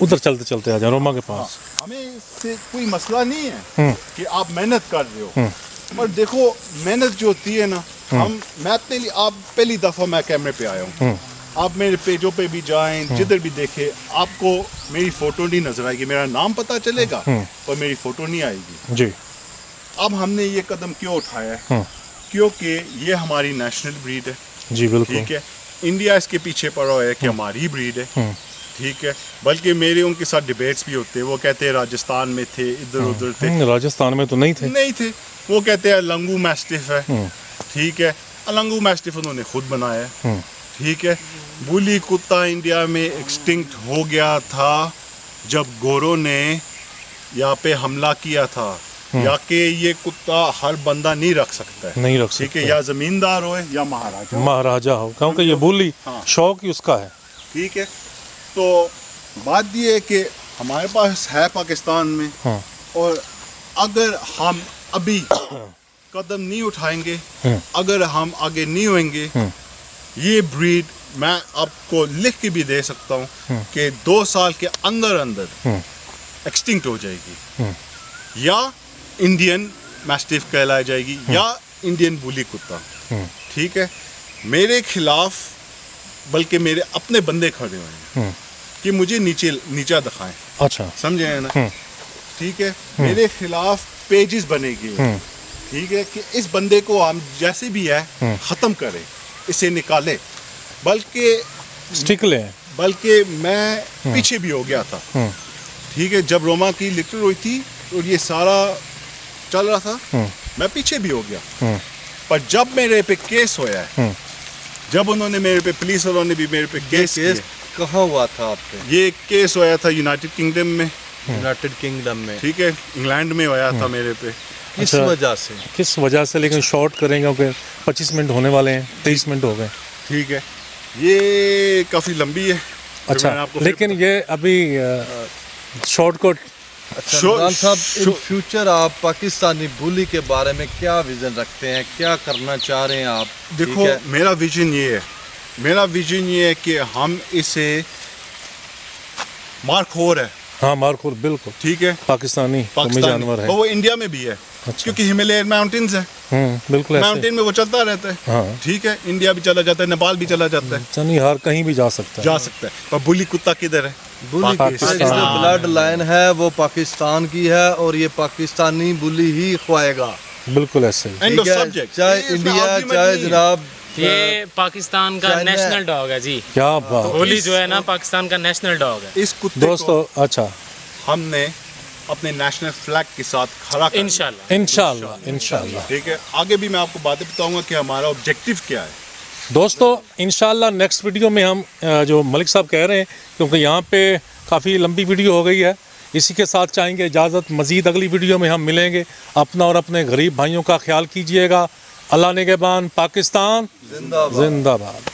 उधर चलते चलते आ जाए रोमा के पास। हमें इससे कोई मसला नहीं है कि आप मेहनत कर रहे हो, पर देखो मेहनत जो होती है ना, मैं अपने लिए, आप पहली दफ़ा मैं कैमरे पे आया हूँ, आप मेरे पेजों पे भी जाएं, जिधर भी देखें, आपको मेरी फ़ोटो नहीं नज़र आएगी, मेरा नाम पता चलेगा पर मेरी फ़ोटो नहीं आएगी जी। अब हमने ये कदम क्यों उठाया है? क्योंकि ये हमारी नेशनल ब्रीड है जी, बिल्कुल, ठीक है। इंडिया इसके पीछे पड़ा हुआ है कि हमारी ब्रीड है, ठीक है। बल्कि मेरे उनके साथ डिबेट्स भी होते हैं, वो कहते हैं राजस्थान में थे, इधर उधर थे, राजस्थान में तो नहीं थे, वो कहते हैं लंगू मैस्टिफ है, ठीक है। लंगू मैस्टिफ उन्होंने खुद बनाया है, ठीक है। बुली कुत्ता इंडिया में एक्सटिंक्ट हो गया था जब गोरों ने यहाँ पे हमला किया था, या कि ये कुत्ता हर बंदा नहीं रख सकता है, नहीं रख ठीक है, सकता, या जमींदार हो या महाराजा हो, क्योंकि ये बुली शौक ही उसका है, ठीक है। तो बात ये है कि हमारे पास है पाकिस्तान में, और अगर हम अभी कदम नहीं उठाएंगे, अगर हम आगे नहीं होंगे, ये ब्रीड मैं आपको लिख के भी दे सकता हूँ कि 2 साल के अंदर अंदर एक्सटिंक्ट हो जाएगी, या इंडियन मैस्टिफ कहलाई जाएगी, या इंडियन बुली कुत्ता, ठीक है। मेरे खिलाफ बल्कि मेरे अपने बंदे खड़े हुए हैं कि मुझे नीचा दिखाएं, अच्छा, समझे ना, ठीक है। मेरे खिलाफ पेजेस बनेंगे, ठीक है, कि इस बंदे को हम जैसे भी है खत्म करें, इसे निकाले, बल्कि मैं पीछे भी हो गया था, ठीक है। जब रोमा की लिटर हुई थी और ये सारा चल रहा था, मैं पीछे भी हो गया, पर जब मेरे पे केस होया है, जब उन्होंने मेरे पे, पुलिस वालों ने भी मेरे पे केस कहाँ हुआ था आप पे? ये केस होया था यूनाइटेड किंगडम में, ठीक है, इंग्लैंड में होया था मेरे पे। किस वजह से लेकिन शॉर्ट करेंगे क्योंकि 25 मिनट होने वाले हैं, 23 मिनट हो गए, ठीक है। ये काफ़ी लंबी है, अच्छा, लेकिन ये अभी शॉर्टकट। इमरान साहब, इन फ्यूचर आप पाकिस्तानी बुली के बारे में क्या विजन रखते हैं, क्या करना चाह रहे हैं आप? देखो, मेरा विजन ये है कि हम इसे मारखोर है, हाँ मारखोर, बिल्कुल ठीक है, पाकिस्तानी जानवर है, वो इंडिया में भी है, अच्छा। क्योंकि हिमालयन माउंटेन्स है, बिल्कुल माउंटेन में वो चलता रहता है, हाँ। ठीक है, इंडिया भी चला जाता है, नेपाल भी चला जाता है, नहीं हर कहीं भी जा सकता है, पर बुली कुत्ता किधर है? बुली जो ब्लड लाइन है वो पाकिस्तान की है, और ये पाकिस्तानी बुली ही खुआएगा, बिल्कुल ऐसे ही, चाहे इंडिया चाहे जनाब, ये पाकिस्तान का नेशनल डॉग है जी। क्या बात, बुली जो है ना पाकिस्तान का नेशनल डॉग है। इस कुत्ते दोस्तों, अच्छा, हमने अपने नेशनल फ्लैग के साथ खड़ा इंशाल्लाह, ठीक है। आगे भी मैं आपको बातें बताऊंगा कि हमारा ऑब्जेक्टिव क्या है। दोस्तों, इंशाल्लाह नेक्स्ट वीडियो में हम जो मलिक साहब कह रहे हैं, क्योंकि यहाँ पे काफ़ी लंबी वीडियो हो गई है, इसी के साथ चाहेंगे इजाज़त, मज़ीद अगली वीडियो में हम मिलेंगे। अपना और अपने गरीब भाइयों का ख्याल कीजिएगा। अल्लाह निगहबान, पाकिस्तान जिंदाबाद।